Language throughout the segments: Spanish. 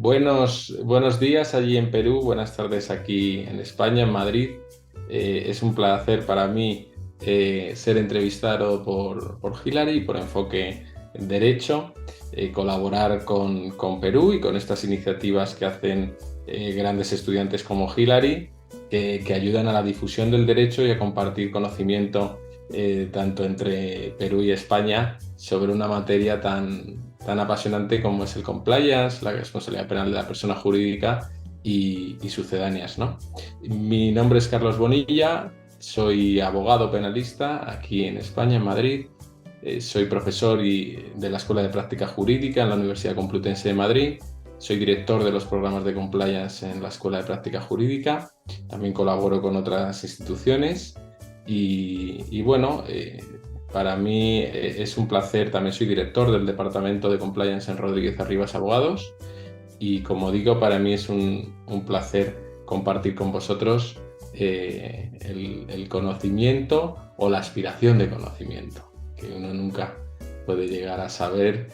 Buenos días allí en Perú, buenas tardes aquí en España, en Madrid. Es un placer para mí ser entrevistado por Hilary, por Enfoque en Derecho, colaborar con Perú y con estas iniciativas que hacen grandes estudiantes como Hilary, que ayudan a la difusión del derecho y a compartir conocimiento tanto entre Perú y España sobre una materia tan apasionante como es el compliance, la responsabilidad penal de la persona jurídica y sucedáneas, ¿no? Mi nombre es Carlos Bonilla, soy abogado penalista aquí en España, en Madrid. Soy profesor de la Escuela de Práctica Jurídica en la Universidad Complutense de Madrid. Soy director de los programas de compliance en la Escuela de Práctica Jurídica. También colaboro con otras instituciones. Bueno, para mí es un placer. También soy director del Departamento de Compliance en Rodríguez Arribas Abogados. Y como digo, para mí es un placer compartir con vosotros el conocimiento o la aspiración de conocimiento, que uno nunca puede llegar a saber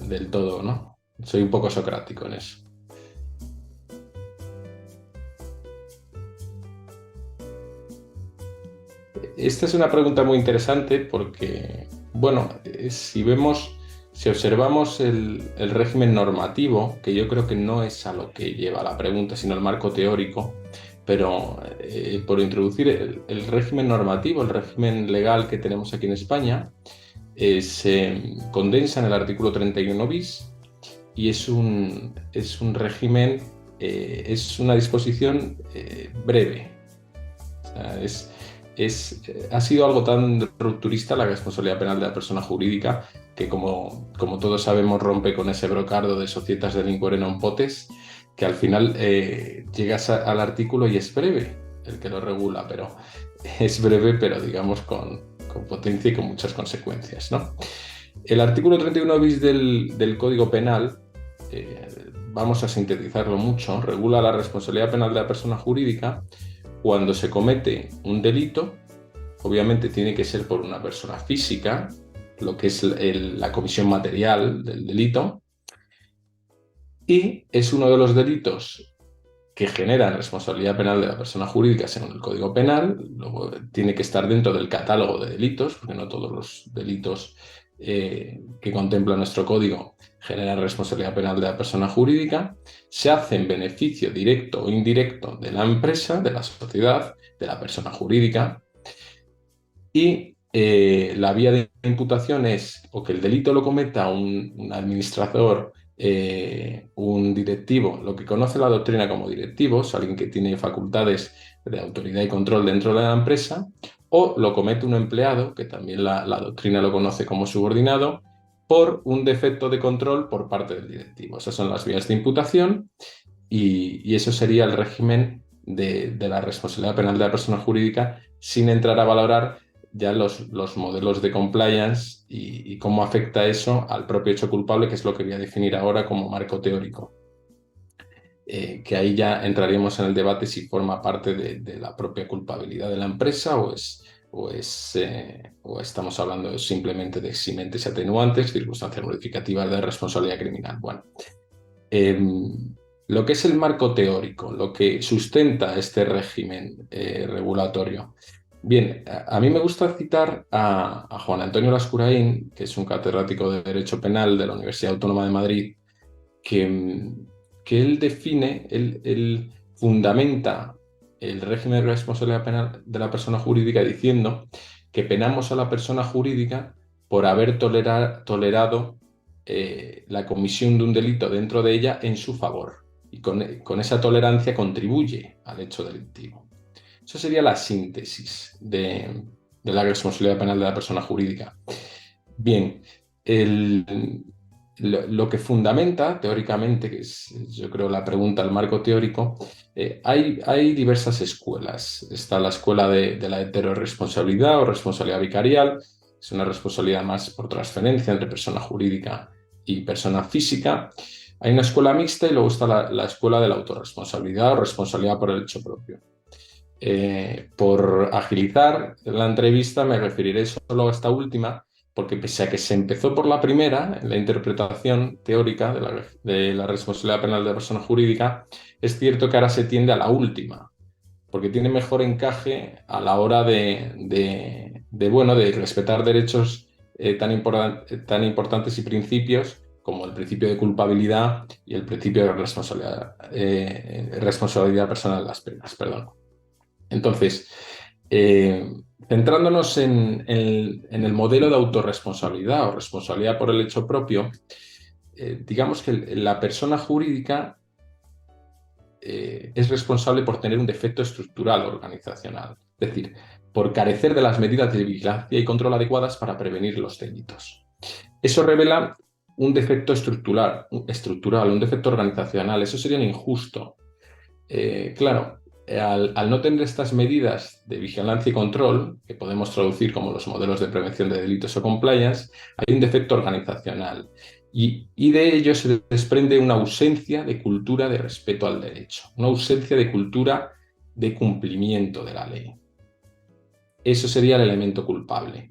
del todo, ¿no? Soy un poco socrático en eso. Esta es una pregunta muy interesante porque, bueno, si observamos el régimen normativo, que yo creo que no es a lo que lleva la pregunta, sino el marco teórico, pero por introducir el régimen normativo, el régimen legal que tenemos aquí en España, se condensa en el artículo 31 bis y es un régimen, es una disposición breve. O sea, ha sido algo tan rupturista la responsabilidad penal de la persona jurídica que, como todos sabemos, rompe con ese brocardo de societas delinquere non potes, que al final llegas al artículo y es breve el que lo regula, pero es breve, pero digamos con potencia y con muchas consecuencias, ¿no? El artículo 31 bis del Código Penal, vamos a sintetizarlo mucho, regula la responsabilidad penal de la persona jurídica cuando se comete un delito. Obviamente tiene que ser por una persona física, lo que es la comisión material del delito, y es uno de los delitos que generan responsabilidad penal de la persona jurídica según el Código Penal. Luego tiene que estar dentro del catálogo de delitos, porque no todos los delitos que contempla nuestro código generan responsabilidad penal de la persona jurídica. Se hace en beneficio directo o indirecto de la empresa, de la sociedad, de la persona jurídica. Y la vía de imputación es o que el delito lo cometa un administrador, un directivo, lo que conoce la doctrina como directivos, alguien que tiene facultades de autoridad y control dentro de la empresa, o lo comete un empleado, que también la doctrina lo conoce como subordinado, por un defecto de control por parte del directivo. Esas son las vías de imputación y eso sería el régimen de la responsabilidad penal de la persona jurídica, sin entrar a valorar ya los modelos de compliance y cómo afecta eso al propio hecho culpable, que es lo que voy a definir ahora como marco teórico. Que ahí ya entraríamos en el debate si forma parte de la propia culpabilidad de la empresa o estamos hablando simplemente de eximentes y atenuantes, circunstancias modificativas de responsabilidad criminal. Bueno, lo que es el marco teórico, lo que sustenta este régimen regulatorio. Bien, a mí me gusta citar a Juan Antonio Lascurain, que es un catedrático de Derecho Penal de la Universidad Autónoma de Madrid, que, que él define, él fundamenta el régimen de responsabilidad penal de la persona jurídica diciendo que penamos a la persona jurídica por haber tolerado la comisión de un delito dentro de ella en su favor, y con esa tolerancia contribuye al hecho delictivo. Eso sería la síntesis de la responsabilidad penal de la persona jurídica. Bien, lo que fundamenta teóricamente, que es yo creo la pregunta, el marco teórico, hay diversas escuelas. Está la escuela de la heterorresponsabilidad o responsabilidad vicarial, es una responsabilidad más por transferencia entre persona jurídica y persona física. Hay una escuela mixta y luego está la escuela de la autorresponsabilidad o responsabilidad por el hecho propio. Por agilizar la entrevista me referiré solo a esta última, porque pese a que se empezó por la primera, en la interpretación teórica de la responsabilidad penal de la persona jurídica, es cierto que ahora se tiende a la última, porque tiene mejor encaje a la hora bueno, de respetar derechos tan importantes y principios como el principio de culpabilidad y el principio de responsabilidad personal de las penas, perdón. Entonces, eh, centrándonos en el modelo de autorresponsabilidad o responsabilidad por el hecho propio, digamos que la persona jurídica es responsable por tener un defecto estructural organizacional, es decir, por carecer de las medidas de vigilancia y control adecuadas para prevenir los delitos. Eso revela un defecto estructural, un defecto organizacional. Eso sería lo injusto. Claro, al no tener estas medidas de vigilancia y control, que podemos traducir como los modelos de prevención de delitos o compliance, hay un defecto organizacional. Y de ello se desprende una ausencia de cultura de respeto al derecho, una ausencia de cultura de cumplimiento de la ley. Eso sería el elemento culpable.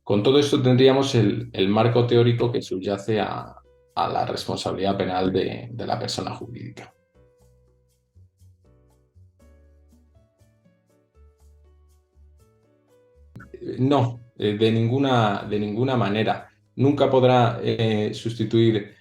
Con todo esto tendríamos el marco teórico que subyace a la responsabilidad penal de la persona jurídica. No, de ninguna manera. Nunca podrá sustituir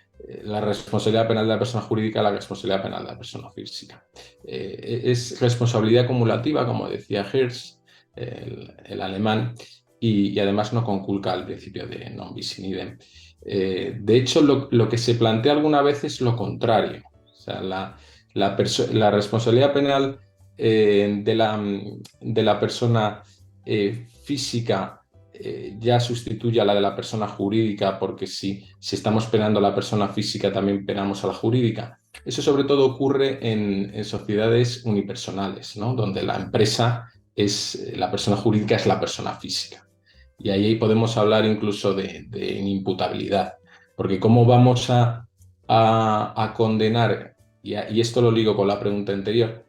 la responsabilidad penal de la persona jurídica a la responsabilidad penal de la persona física. Es responsabilidad acumulativa, como decía Hirsch, el alemán, y además no conculca el principio de non bis in idem. De hecho, lo que se plantea alguna vez es lo contrario. O sea, la responsabilidad penal de la persona física ya sustituye a la de la persona jurídica, porque si estamos penando a la persona física, también penamos a la jurídica. Eso sobre todo ocurre en sociedades unipersonales, ¿no? Donde la empresa la persona jurídica es la persona física. Y ahí podemos hablar incluso de inimputabilidad, porque ¿cómo vamos a condenar? Y esto lo ligo con la pregunta anterior,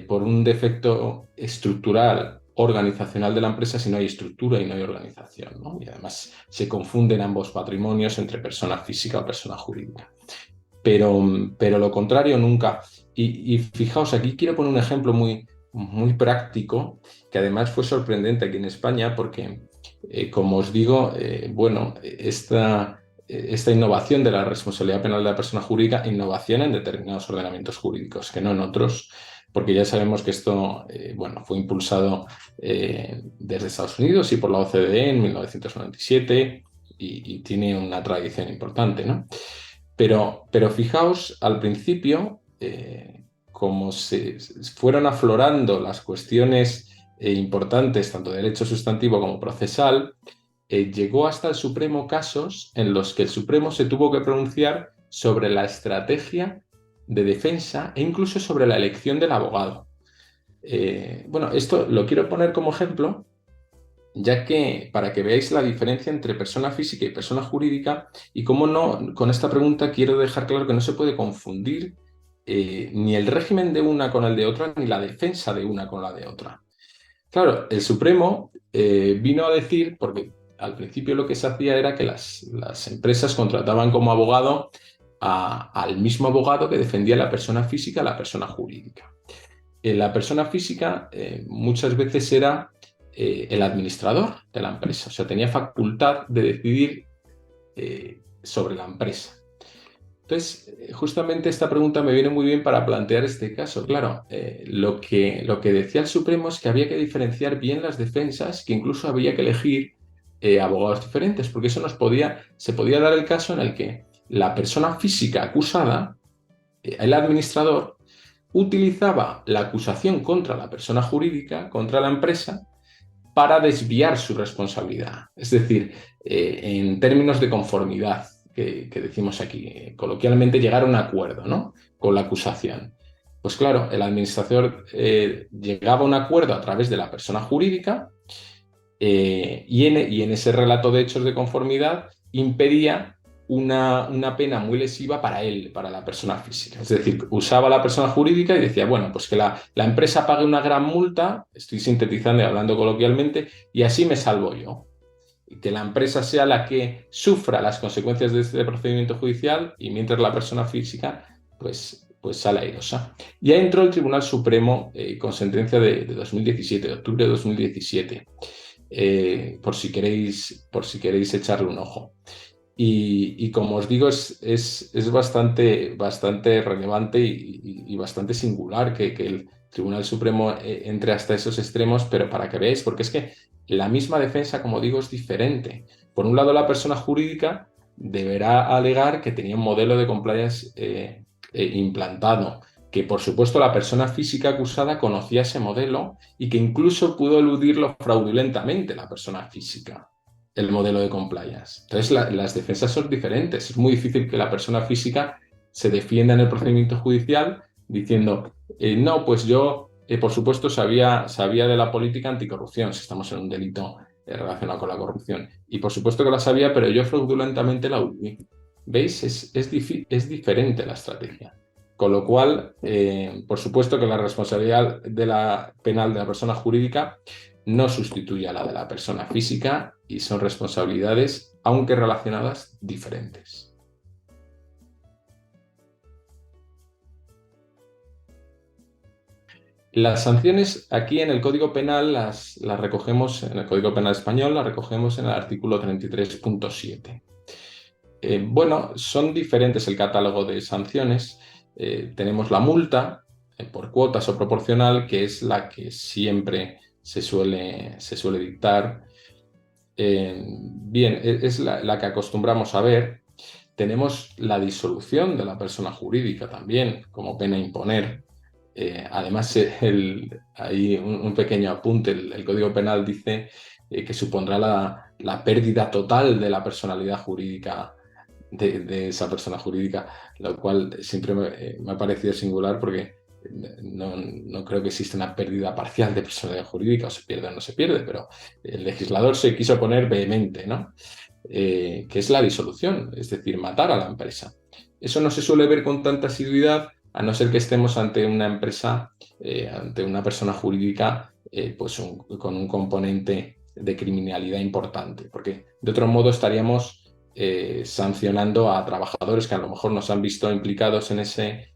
por un defecto estructural organizacional de la empresa si no hay estructura y no hay organización, ¿no? Y además se confunden ambos patrimonios entre persona física o persona jurídica. Pero lo contrario nunca. Y fijaos, aquí quiero poner un ejemplo muy práctico, que además fue sorprendente aquí en España, porque, como os digo, bueno, esta innovación de la responsabilidad penal de la persona jurídica, innovación en determinados ordenamientos jurídicos, que no en otros, porque ya sabemos que esto bueno, fue impulsado desde Estados Unidos y por la OCDE en 1997 y tiene una tradición importante, ¿no? Pero fijaos, al principio, como se fueron aflorando las cuestiones importantes, tanto de derecho sustantivo como procesal, llegó hasta el Supremo casos en los que el Supremo se tuvo que pronunciar sobre la estrategia de defensa e incluso sobre la elección del abogado. Bueno, esto lo quiero poner como ejemplo, ya que para que veáis la diferencia entre persona física y persona jurídica, y cómo no, con esta pregunta quiero dejar claro que no se puede confundir ni el régimen de una con el de otra, ni la defensa de una con la de otra. Claro, el Supremo vino a decir, porque al principio lo que se hacía era que las empresas contrataban como abogado al mismo abogado que defendía a la persona física a la persona jurídica. La persona física muchas veces era el administrador de la empresa, o sea, tenía facultad de decidir sobre la empresa. Entonces, justamente esta pregunta me viene muy bien para plantear este caso. Claro, lo que decía el Supremo es que había que diferenciar bien las defensas, que incluso había que elegir abogados diferentes, porque eso se podía dar el caso en el que la persona física acusada, el administrador, utilizaba la acusación contra la persona jurídica, contra la empresa, para desviar su responsabilidad. Es decir, en términos de conformidad, que decimos aquí, coloquialmente llegar a un acuerdo, ¿no?, con la acusación. Pues claro, el administrador llegaba a un acuerdo a través de la persona jurídica y en ese relato de hechos de conformidad impedía una pena muy lesiva para él, para la persona física. Es decir, usaba la persona jurídica y decía, bueno, pues que la empresa pague una gran multa, estoy sintetizando y hablando coloquialmente, y así me salvo yo. que la empresa sea la que sufra las consecuencias de este procedimiento judicial y mientras la persona física pues sale airosa. Ya entró el Tribunal Supremo con sentencia de 2017, de octubre de 2017, por si queréis echarle un ojo. Y como os digo, es bastante relevante y bastante singular que el Tribunal Supremo entre hasta esos extremos, pero para que veáis, porque es que la misma defensa, como digo, es diferente. Por un lado, la persona jurídica deberá alegar que tenía un modelo de compliance implantado, que por supuesto la persona física acusada conocía ese modelo y que incluso pudo eludirlo fraudulentamente la persona física el modelo de compliance. Entonces, las defensas son diferentes. Es muy difícil que la persona física se defienda en el procedimiento judicial diciendo, no, pues yo, por supuesto, sabía de la política anticorrupción, si estamos en un delito relacionado con la corrupción. Y por supuesto que la sabía, pero yo fraudulentamente la huí. ¿Veis? Es diferente la estrategia. Con lo cual, por supuesto que la responsabilidad penal de la persona jurídica no sustituye a la de la persona física y son responsabilidades, aunque relacionadas, diferentes. Las sanciones aquí en el Código Penal las recogemos, en el Código Penal español las recogemos en el artículo 33.7. Bueno, son diferentes el catálogo de sanciones. Tenemos la multa por cuotas o proporcional, que es la que siempre se suele dictar. Bien, es la que acostumbramos a ver. Tenemos la disolución de la persona jurídica también como pena a imponer. Además, hay un pequeño apunte. El Código Penal dice que supondrá la pérdida total de la personalidad jurídica de esa persona jurídica, lo cual siempre me ha parecido singular porque no creo que exista una pérdida parcial de personalidad jurídica, o se pierde o no se pierde, pero el legislador se quiso poner vehemente, ¿no? Que es la disolución, es decir, matar a la empresa. Eso no se suele ver con tanta asiduidad, a no ser que estemos ante una empresa, ante una persona jurídica, pues con un componente de criminalidad importante, porque de otro modo estaríamos sancionando a trabajadores que a lo mejor nos han visto implicados en ese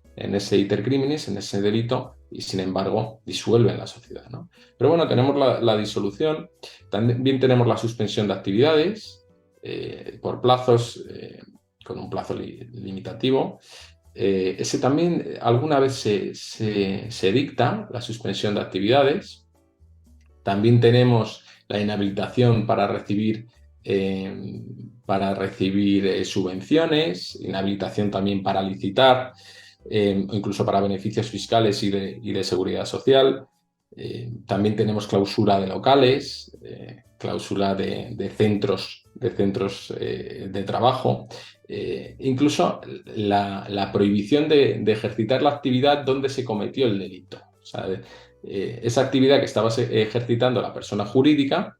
iter criminis, en ese delito, y sin embargo disuelven la sociedad, ¿no? Pero bueno, tenemos la disolución, también tenemos la suspensión de actividades por plazos, con un plazo limitativo. Ese también alguna vez se dicta, la suspensión de actividades. También tenemos la inhabilitación para recibir subvenciones, inhabilitación también para licitar, incluso para beneficios fiscales y de seguridad social. También tenemos clausura de locales, cláusula de centros de trabajo, incluso la prohibición de ejercitar la actividad donde se cometió el delito. O sea, esa actividad que estaba ejercitando la persona jurídica,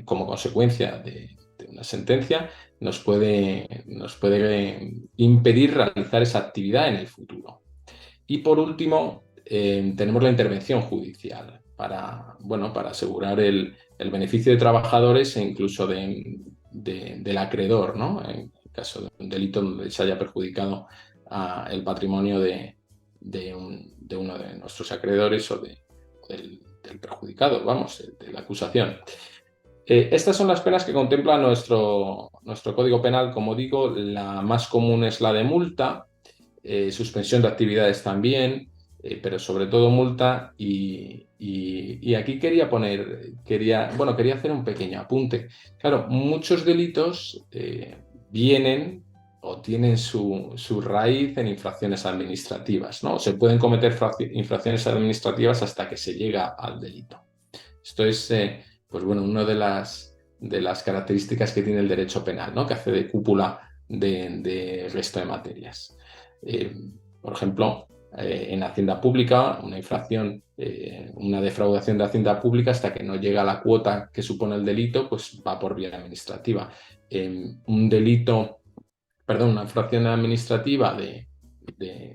como consecuencia de una sentencia, nos puede impedir realizar esa actividad en el futuro. Y por último, tenemos la intervención judicial para asegurar el beneficio de trabajadores e incluso del acreedor, ¿no? En caso de un delito donde se haya perjudicado el patrimonio de uno de nuestros acreedores o del perjudicado, vamos, de la acusación. Estas son las penas que contempla nuestro Código Penal. Como digo, la más común es la de multa, suspensión de actividades también, pero sobre todo multa. Y aquí quería hacer un pequeño apunte. Claro, muchos delitos vienen o tienen su raíz en infracciones administrativas, ¿no? Se pueden cometer infracciones administrativas hasta que se llega al delito. Esto es, pues bueno, una de las características que tiene el derecho penal, ¿no? Que hace de cúpula de resto de materias. Por ejemplo, en Hacienda Pública, una infracción, una defraudación de Hacienda Pública, hasta que no llega a la cuota que supone el delito, pues va por vía administrativa. Una infracción administrativa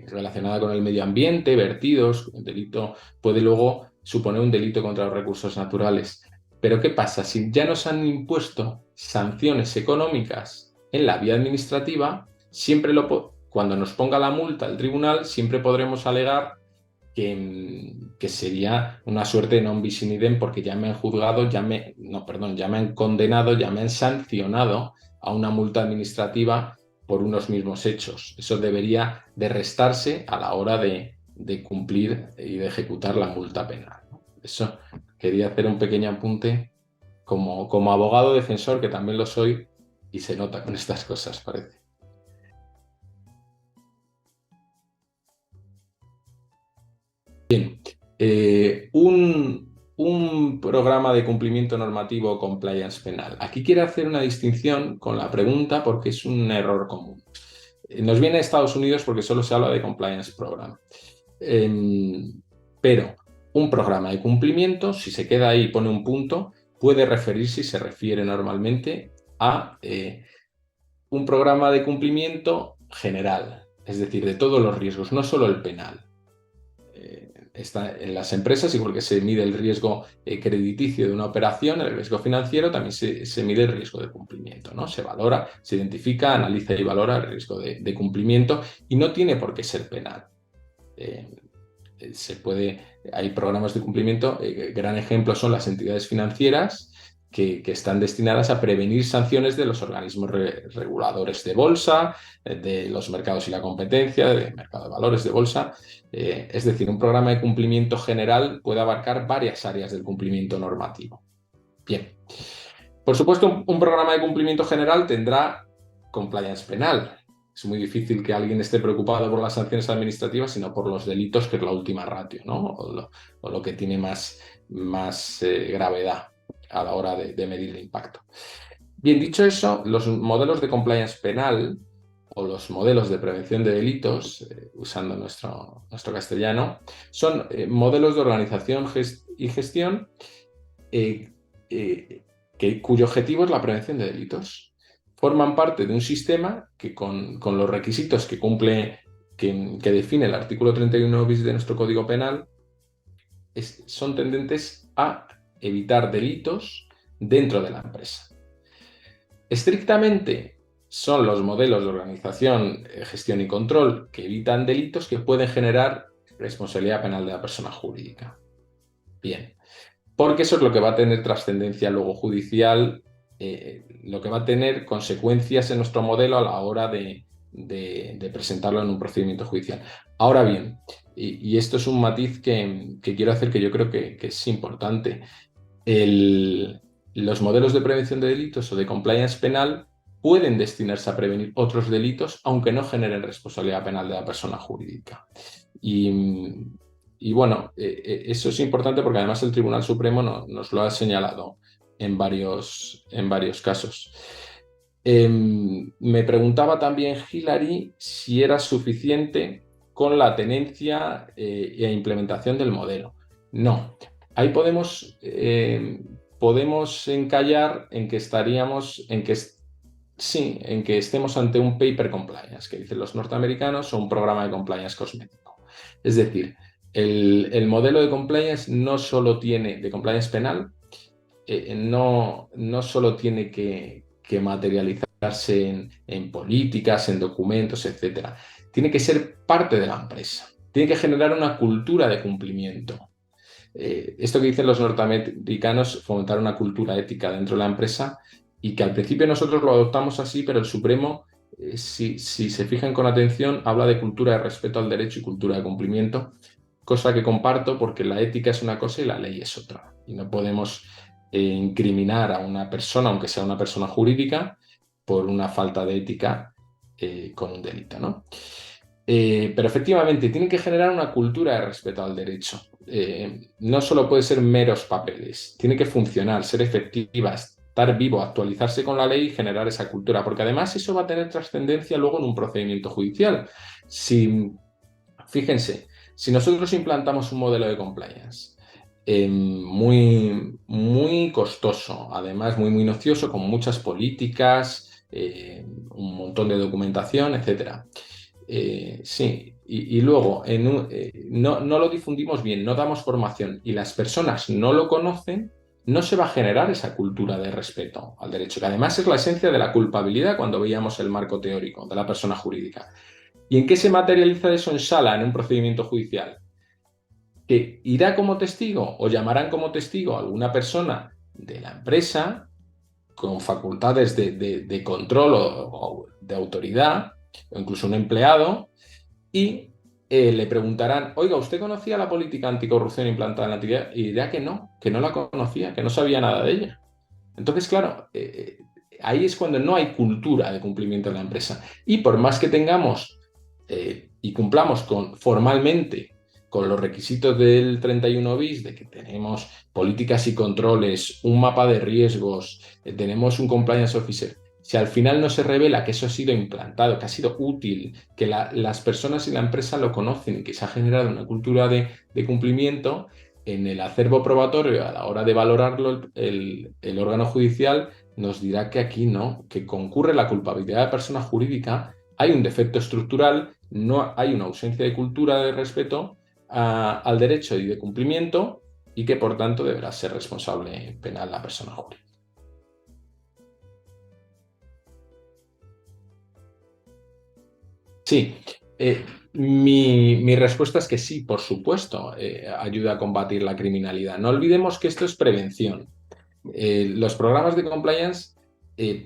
relacionada con el medio ambiente, vertidos, el delito puede luego suponer un delito contra los recursos naturales. Pero ¿qué pasa? Si ya nos han impuesto sanciones económicas en la vía administrativa, cuando nos ponga la multa el tribunal, siempre podremos alegar que sería una suerte de non bis in idem porque ya me han juzgado, ya me han condenado, ya me han sancionado a una multa administrativa por unos mismos hechos. Eso debería de restarse a la hora de cumplir y de ejecutar la multa penal, ¿no? Eso quería hacer un pequeño apunte como abogado defensor, que también lo soy, y se nota con estas cosas, parece. Un programa de cumplimiento normativo o compliance penal. Aquí quiero hacer una distinción con la pregunta porque es un error común. Nos viene a Estados Unidos porque solo se habla de compliance program. Pero un programa de cumplimiento, si se queda ahí y pone un punto, puede referirse y se refiere normalmente a un programa de cumplimiento general, es decir, de todos los riesgos, no solo el penal. Está en las empresas, igual que se mide el riesgo crediticio de una operación, el riesgo financiero, también se mide el riesgo de cumplimiento, ¿no? Se valora, se identifica, analiza y valora el riesgo de cumplimiento y no tiene por qué ser penal. Hay programas de cumplimiento, gran ejemplo son las entidades financieras que están destinadas a prevenir sanciones de los organismos reguladores de bolsa, de los mercados y la competencia, del mercado de valores de bolsa. Es decir, un programa de cumplimiento general puede abarcar varias áreas del cumplimiento normativo. Bien. Por supuesto, un programa de cumplimiento general tendrá compliance penal. Es muy difícil que alguien esté preocupado por las sanciones administrativas, sino por los delitos, que es la última ratio, ¿no? O lo que tiene más gravedad a la hora de medir el impacto. Bien, dicho eso, los modelos de compliance penal o los modelos de prevención de delitos, usando nuestro castellano, son modelos de organización y gestión cuyo objetivo es la prevención de delitos. Forman parte de un sistema que con los requisitos que cumple, que define el artículo 31 bis de nuestro Código Penal, son tendentes a evitar delitos dentro de la empresa. Estrictamente son los modelos de organización, gestión y control que evitan delitos que pueden generar responsabilidad penal de la persona jurídica. Bien, porque eso es lo que va a tener trascendencia luego judicial, lo que va a tener consecuencias en nuestro modelo a la hora de presentarlo en un procedimiento judicial. Ahora bien, y esto es un matiz que quiero hacer, que yo creo que es importante, los modelos de prevención de delitos o de compliance penal pueden destinarse a prevenir otros delitos, aunque no generen responsabilidad penal de la persona jurídica. Y bueno, eso es importante porque además el Tribunal Supremo nos lo ha señalado en varios casos. Me preguntaba también Hilary si era suficiente con la tenencia e implementación del modelo. No, ahí podemos encallar en que en que estemos ante un paper compliance, que dicen los norteamericanos, o un programa de compliance cosmético. Es decir, el modelo de compliance no solo tiene, de compliance penal, no solo tiene que materializarse en políticas, en documentos, etc. Tiene que ser parte de la empresa. Tiene que generar una cultura de cumplimiento. Esto que dicen los norteamericanos, fomentar una cultura ética dentro de la empresa, y que al principio nosotros lo adoptamos así, pero el Supremo, si se fijan con atención, habla de cultura de respeto al derecho y cultura de cumplimiento, cosa que comparto porque la ética es una cosa y la ley es otra. Y no podemos incriminar a una persona, aunque sea una persona jurídica, por una falta de ética con un delito, ¿no? Pero efectivamente, tienen que generar una cultura de respeto al derecho. No solo puede ser meros papeles, tiene que funcionar, ser efectiva, estar vivo, actualizarse con la ley y generar esa cultura, porque además eso va a tener trascendencia luego en un procedimiento judicial. Fíjense, si nosotros implantamos un modelo de compliance muy, muy costoso, además muy minucioso, con muchas políticas, un montón de documentación, etc. Sí, y luego no lo difundimos bien, no damos formación y las personas no lo conocen, no se va a generar esa cultura de respeto al derecho, que además es la esencia de la culpabilidad cuando veíamos el marco teórico de la persona jurídica. ¿Y en qué se materializa eso en sala, en un procedimiento judicial? Que irá como testigo o llamarán como testigo a alguna persona de la empresa con facultades de control o de autoridad, o incluso un empleado, y le preguntarán, oiga, ¿usted conocía la política anticorrupción implantada en la actividad? Y dirá que no la conocía, que no sabía nada de ella. Entonces, claro, ahí es cuando no hay cultura de cumplimiento en la empresa. Y por más que tengamos y cumplamos formalmente con los requisitos del 31 bis, de que tenemos políticas y controles, un mapa de riesgos, tenemos un compliance officer, si al final no se revela que eso ha sido implantado, que ha sido útil, que las personas y la empresa lo conocen y que se ha generado una cultura de cumplimiento, en el acervo probatorio, a la hora de valorarlo, el órgano judicial nos dirá que aquí no, que concurre la culpabilidad de persona jurídica, hay un defecto estructural, no hay una ausencia de cultura de respeto al derecho y de cumplimiento, y que por tanto deberá ser responsable penal la persona jurídica. Sí, mi respuesta es que sí, por supuesto, ayuda a combatir la criminalidad. No olvidemos que esto es prevención. Los programas de compliance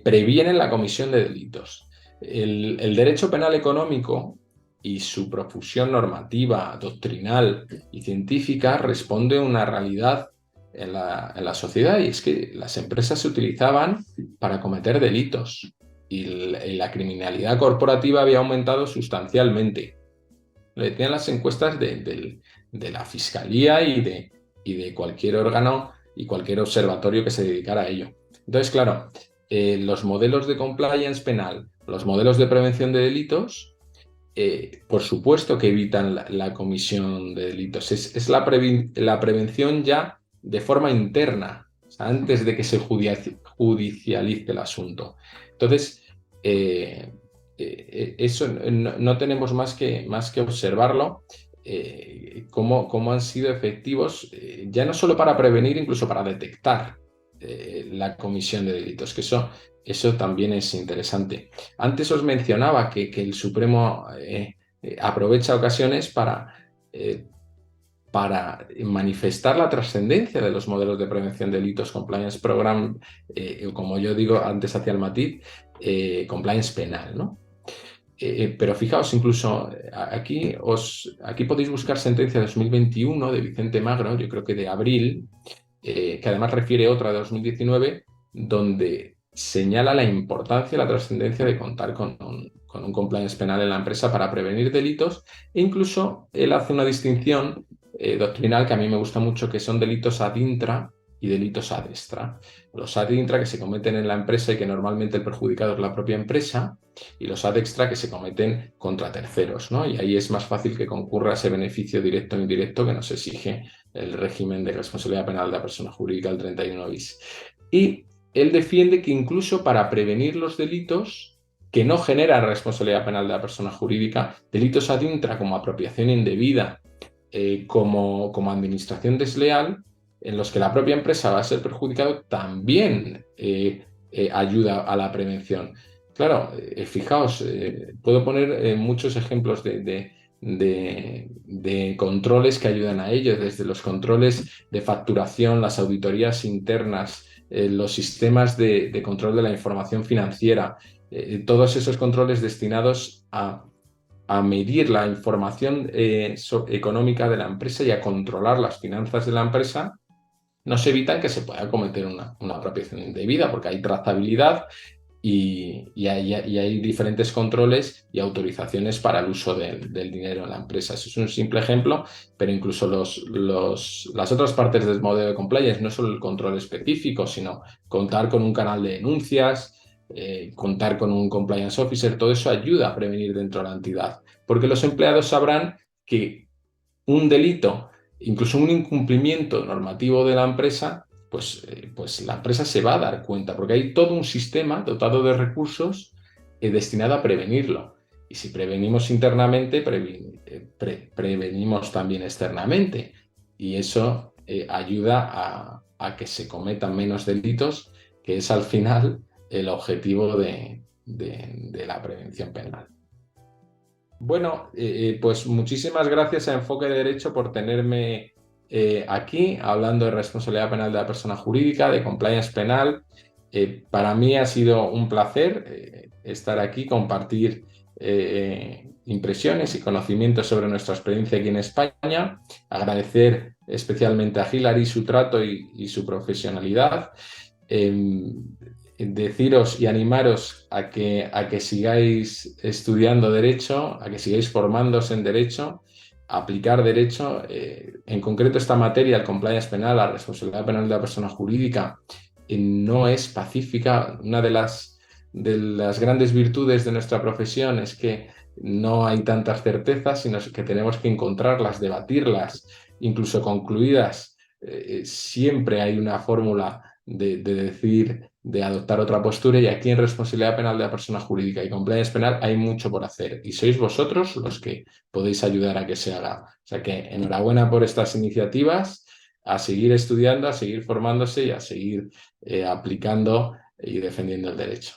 previenen la comisión de delitos. El derecho penal económico y su profusión normativa, doctrinal y científica responde a una realidad en la sociedad, y es que las empresas se utilizaban para cometer delitos y la criminalidad corporativa había aumentado sustancialmente. Lo decían las encuestas de la Fiscalía y de cualquier órgano y cualquier observatorio que se dedicara a ello. Entonces, claro, los modelos de compliance penal, los modelos de prevención de delitos, por supuesto que evitan la comisión de delitos. Es la prevención ya de forma interna, o sea, antes de que se judicialice el asunto. Entonces, eso no tenemos más que observarlo, cómo han sido efectivos, ya no solo para prevenir, incluso para detectar la comisión de delitos, que eso también es interesante. Antes os mencionaba que el Supremo aprovecha ocasiones para manifestar la trascendencia de los modelos de prevención de delitos, compliance program, como yo digo antes hacia el matiz, compliance penal, ¿no? Pero fijaos, incluso aquí podéis buscar sentencia de 2021 de Vicente Magro, yo creo que de abril, que además refiere otra de 2019, donde señala la importancia y la trascendencia de contar con un compliance penal en la empresa para prevenir delitos, e incluso él hace una distinción doctrinal que a mí me gusta mucho, que son delitos ad intra y delitos ad extra. Los ad intra, que se cometen en la empresa y que normalmente el perjudicado es la propia empresa, y los ad extra, que se cometen contra terceros, ¿no? Y ahí es más fácil que concurra ese beneficio directo o indirecto que nos exige el régimen de responsabilidad penal de la persona jurídica del 31 bis. Y él defiende que incluso para prevenir los delitos que no generan responsabilidad penal de la persona jurídica, delitos ad intra como apropiación indebida, como administración desleal, en los que la propia empresa va a ser perjudicado, también ayuda a la prevención. Claro, fijaos, puedo poner muchos ejemplos de controles que ayudan a ello, desde los controles de facturación, las auditorías internas, los sistemas de control de la información financiera, todos esos controles destinados a medir la información económica de la empresa y a controlar las finanzas de la empresa, nos evitan que se pueda cometer una apropiación indebida, porque hay trazabilidad y hay diferentes controles y autorizaciones para el uso del dinero en la empresa. Eso es un simple ejemplo, pero incluso las otras partes del modelo de compliance, no solo el control específico, sino contar con un canal de denuncias, contar con un compliance officer, todo eso ayuda a prevenir dentro de la entidad, porque los empleados sabrán que un delito, incluso un incumplimiento normativo de la empresa, pues la empresa se va a dar cuenta, porque hay todo un sistema dotado de recursos destinado a prevenirlo. Y si prevenimos internamente, prevenimos también externamente. Y eso ayuda a que se cometan menos delitos, que es al final el objetivo de la prevención penal. Bueno, pues muchísimas gracias a Enfoque de Derecho por tenerme aquí hablando de responsabilidad penal de la persona jurídica, de compliance penal. Para mí ha sido un placer estar aquí, compartir impresiones y conocimientos sobre nuestra experiencia aquí en España. Agradecer especialmente a Hilary su trato y su profesionalidad. Deciros y animaros a que sigáis estudiando Derecho, a que sigáis formándose en Derecho, a aplicar Derecho, en concreto esta materia, el compliance penal, la responsabilidad penal de la persona jurídica, no es pacífica. Una de las grandes virtudes de nuestra profesión es que no hay tantas certezas, sino que tenemos que encontrarlas, debatirlas, incluso concluidas. Siempre hay una fórmula de decir, de adoptar otra postura, y aquí en responsabilidad penal de la persona jurídica y compliance penal hay mucho por hacer y sois vosotros los que podéis ayudar a que se haga. O sea que enhorabuena por estas iniciativas, a seguir estudiando, a seguir formándose y a seguir aplicando y defendiendo el derecho.